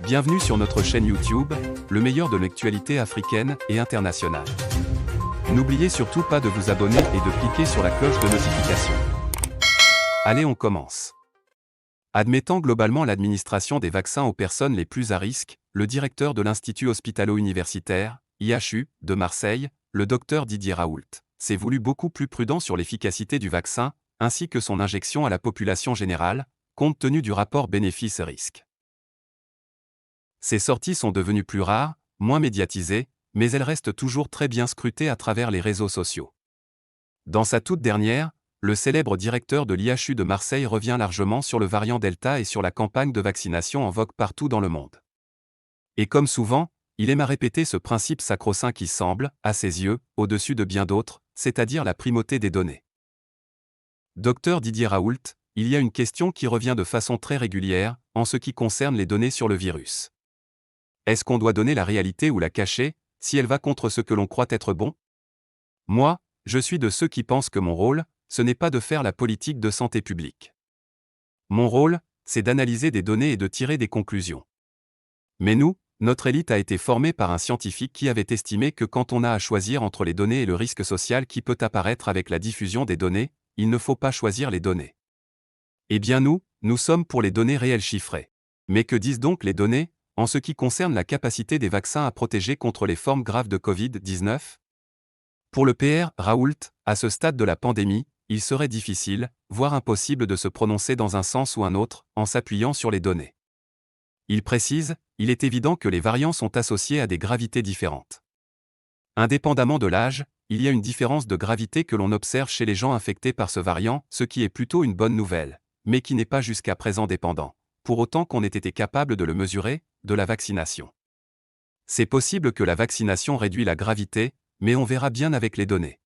Bienvenue sur notre chaîne YouTube, le meilleur de l'actualité africaine et internationale. N'oubliez surtout pas de vous abonner et de cliquer sur la cloche de notification. Allez, on commence. Admettant globalement l'administration des vaccins aux personnes les plus à risque, le directeur de l'Institut hospitalo-universitaire, IHU, de Marseille, le docteur Didier Raoult, s'est voulu beaucoup plus prudent sur l'efficacité du vaccin, ainsi que son injection à la population générale, compte tenu du rapport bénéfice-risque. Ces sorties sont devenues plus rares, moins médiatisées, mais elles restent toujours très bien scrutées à travers les réseaux sociaux. Dans sa toute dernière, le célèbre directeur de l'IHU de Marseille revient largement sur le variant Delta et sur la campagne de vaccination en vogue partout dans le monde. Et comme souvent, il aime à répéter ce principe sacro-saint qui semble, à ses yeux, au-dessus de bien d'autres, c'est-à-dire la primauté des données. Docteur Didier Raoult, il y a une question qui revient de façon très régulière, en ce qui concerne les données sur le virus. Est-ce qu'on doit donner la réalité ou la cacher, si elle va contre ce que l'on croit être bon? Moi, je suis de ceux qui pensent que mon rôle, ce n'est pas de faire la politique de santé publique. Mon rôle, c'est d'analyser des données et de tirer des conclusions. Mais nous, notre élite a été formée par un scientifique qui avait estimé que quand on a à choisir entre les données et le risque social qui peut apparaître avec la diffusion des données, il ne faut pas choisir les données. Eh bien nous sommes pour les données réelles chiffrées. Mais que disent donc les données, en ce qui concerne la capacité des vaccins à protéger contre les formes graves de Covid-19? Pour le PR Raoult, à ce stade de la pandémie, il serait difficile, voire impossible de se prononcer dans un sens ou un autre, en s'appuyant sur les données. Il précise, il est évident que les variants sont associés à des gravités différentes. Indépendamment de l'âge, il y a une différence de gravité que l'on observe chez les gens infectés par ce variant, ce qui est plutôt une bonne nouvelle, mais qui n'est pas jusqu'à présent dépendant, pour autant qu'on ait été capable de le mesurer, de la vaccination. C'est possible que la vaccination réduit la gravité, mais on verra bien avec les données.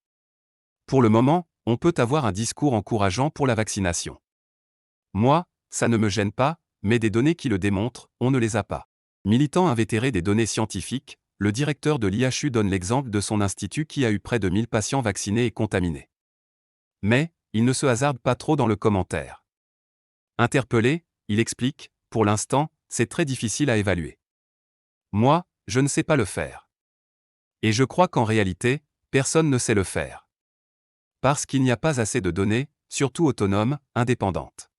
Pour le moment, on peut avoir un discours encourageant pour la vaccination. Moi, ça ne me gêne pas, mais des données qui le démontrent, on ne les a pas. Militant invétéré des données scientifiques, le directeur de l'IHU donne l'exemple de son institut qui a eu près de 1000 patients vaccinés et contaminés. Mais, il ne se hasarde pas trop dans le commentaire. Interpellé, il explique, pour l'instant, c'est très difficile à évaluer. Moi, je ne sais pas le faire. Et je crois qu'en réalité, personne ne sait le faire. Parce qu'il n'y a pas assez de données, surtout autonomes, indépendantes.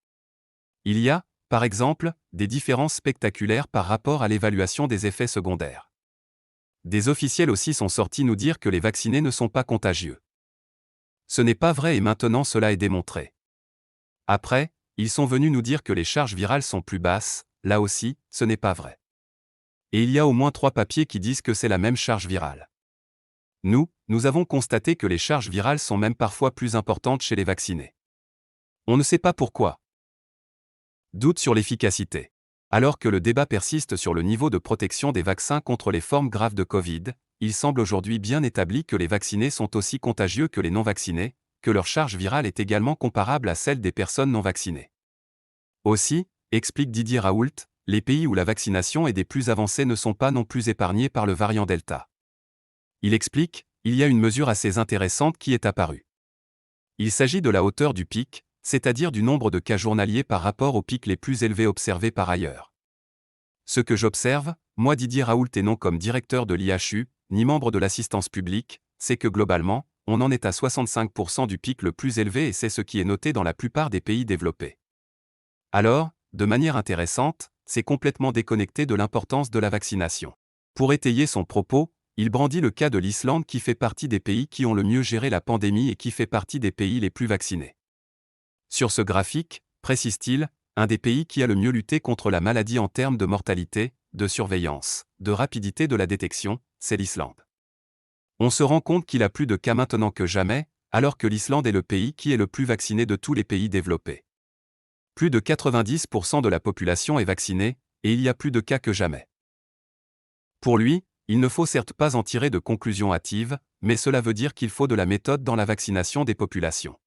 Il y a, par exemple, des différences spectaculaires par rapport à l'évaluation des effets secondaires. Des officiels aussi sont sortis nous dire que les vaccinés ne sont pas contagieux. Ce n'est pas vrai et maintenant cela est démontré. Après, ils sont venus nous dire que les charges virales sont plus basses, là aussi, ce n'est pas vrai. Et il y a au moins 3 papiers qui disent que c'est la même charge virale. Nous avons constaté que les charges virales sont même parfois plus importantes chez les vaccinés. On ne sait pas pourquoi. Doute sur l'efficacité. Alors que le débat persiste sur le niveau de protection des vaccins contre les formes graves de Covid, il semble aujourd'hui bien établi que les vaccinés sont aussi contagieux que les non-vaccinés, que leur charge virale est également comparable à celle des personnes non vaccinées. Aussi, explique Didier Raoult, les pays où la vaccination est des plus avancés ne sont pas non plus épargnés par le variant Delta. Il explique, il y a une mesure assez intéressante qui est apparue. Il s'agit de la hauteur du pic, c'est-à-dire du nombre de cas journaliers par rapport aux pics les plus élevés observés par ailleurs. Ce que j'observe, moi Didier Raoult et non comme directeur de l'IHU, ni membre de l'assistance publique, c'est que globalement, on en est à 65% du pic le plus élevé et c'est ce qui est noté dans la plupart des pays développés. Alors, de manière intéressante, c'est complètement déconnecté de l'importance de la vaccination. Pour étayer son propos, il brandit le cas de l'Islande qui fait partie des pays qui ont le mieux géré la pandémie et qui fait partie des pays les plus vaccinés. Sur ce graphique, précise-t-il, un des pays qui a le mieux lutté contre la maladie en termes de mortalité, de surveillance, de rapidité de la détection, c'est l'Islande. On se rend compte qu'il a plus de cas maintenant que jamais, alors que l'Islande est le pays qui est le plus vacciné de tous les pays développés. Plus de 90% de la population est vaccinée, et il y a plus de cas que jamais. Pour lui, il ne faut certes pas en tirer de conclusions hâtives, mais cela veut dire qu'il faut de la méthode dans la vaccination des populations.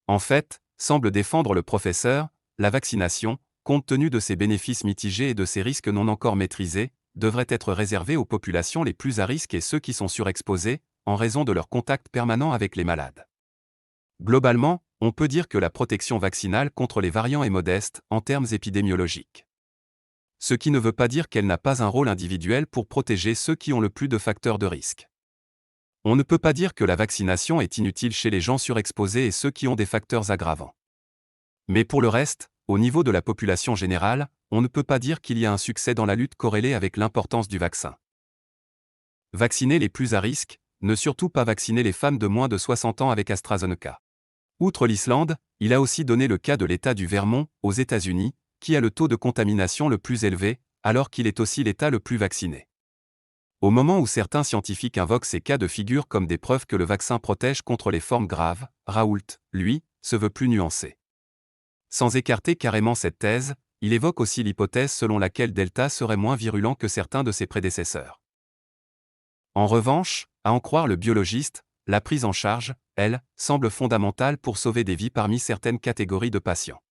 En fait, semble défendre le professeur, la vaccination, compte tenu de ses bénéfices mitigés et de ses risques non encore maîtrisés, devrait être réservée aux populations les plus à risque et ceux qui sont surexposés, en raison de leur contact permanent avec les malades. Globalement, on peut dire que la protection vaccinale contre les variants est modeste en termes épidémiologiques. Ce qui ne veut pas dire qu'elle n'a pas un rôle individuel pour protéger ceux qui ont le plus de facteurs de risque. On ne peut pas dire que la vaccination est inutile chez les gens surexposés et ceux qui ont des facteurs aggravants. Mais pour le reste, au niveau de la population générale, on ne peut pas dire qu'il y a un succès dans la lutte corrélée avec l'importance du vaccin. Vacciner les plus à risque, ne surtout pas vacciner les femmes de moins de 60 ans avec AstraZeneca. Outre l'Islande, il a aussi donné le cas de l'État du Vermont, aux États-Unis, qui a le taux de contamination le plus élevé, alors qu'il est aussi l'État le plus vacciné. Au moment où certains scientifiques invoquent ces cas de figure comme des preuves que le vaccin protège contre les formes graves, Raoult, lui, se veut plus nuancé. Sans écarter carrément cette thèse, il évoque aussi l'hypothèse selon laquelle Delta serait moins virulent que certains de ses prédécesseurs. En revanche, à en croire le biologiste, la prise en charge, elle, semble fondamentale pour sauver des vies parmi certaines catégories de patients.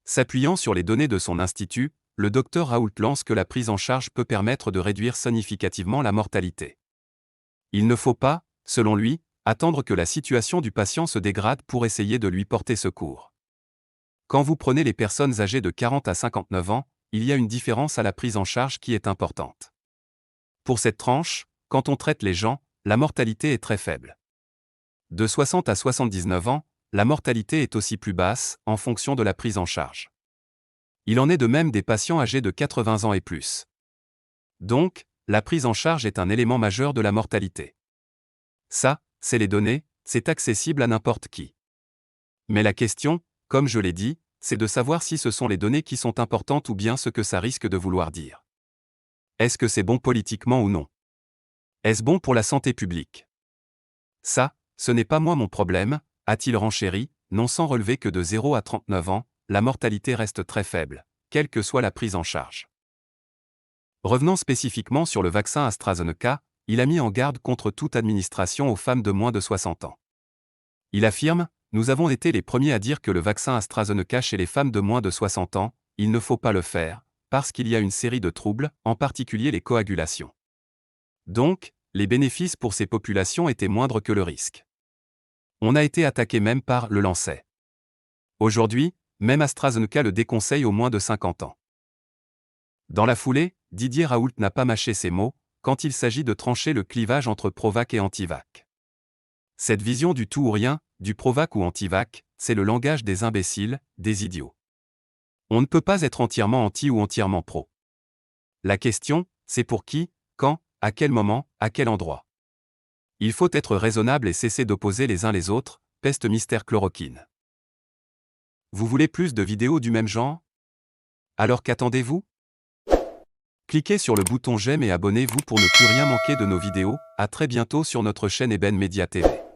S'appuyant sur les données de son institut, le Dr Raoult lance que la prise en charge peut permettre de réduire significativement la mortalité. Il ne faut pas, selon lui, attendre que la situation du patient se dégrade pour essayer de lui porter secours. Quand vous prenez les personnes âgées de 40 à 59 ans, il y a une différence à la prise en charge qui est importante. Pour cette tranche, quand on traite les gens, la mortalité est très faible. De 60 à 79 ans, la mortalité est aussi plus basse, en fonction de la prise en charge. Il en est de même des patients âgés de 80 ans et plus. Donc, la prise en charge est un élément majeur de la mortalité. Ça, c'est les données, c'est accessible à n'importe qui. Mais la question, comme je l'ai dit, c'est de savoir si ce sont les données qui sont importantes ou bien ce que ça risque de vouloir dire. Est-ce que c'est bon politiquement ou non? Est-ce bon pour la santé publique? Ça, ce n'est pas moi mon problème, a-t-il renchéri, non sans relever que de 0 à 39 ans, la mortalité reste très faible, quelle que soit la prise en charge. Revenant spécifiquement sur le vaccin AstraZeneca, il a mis en garde contre toute administration aux femmes de moins de 60 ans. Il affirme, « Nous avons été les premiers à dire que le vaccin AstraZeneca chez les femmes de moins de 60 ans, il ne faut pas le faire, parce qu'il y a une série de troubles, en particulier les coagulations. Donc, les bénéfices pour ces populations étaient moindres que le risque. On a été attaqué même par le Lancet. Aujourd'hui, même AstraZeneca le déconseille aux moins de 50 ans. » Dans la foulée, Didier Raoult n'a pas mâché ses mots, quand il s'agit de trancher le clivage entre pro-vac et anti-vac. Cette vision du tout ou rien, du pro-vac ou anti-vac, c'est le langage des imbéciles, des idiots. On ne peut pas être entièrement anti ou entièrement pro. La question, c'est pour qui, quand, à quel moment, à quel endroit. Il faut être raisonnable et cesser d'opposer les uns les autres, peste mystère chloroquine. Vous voulez plus de vidéos du même genre? Alors qu'attendez-vous? Cliquez sur le bouton j'aime et abonnez-vous pour ne plus rien manquer de nos vidéos. À très bientôt sur notre chaîne Eben Media TV.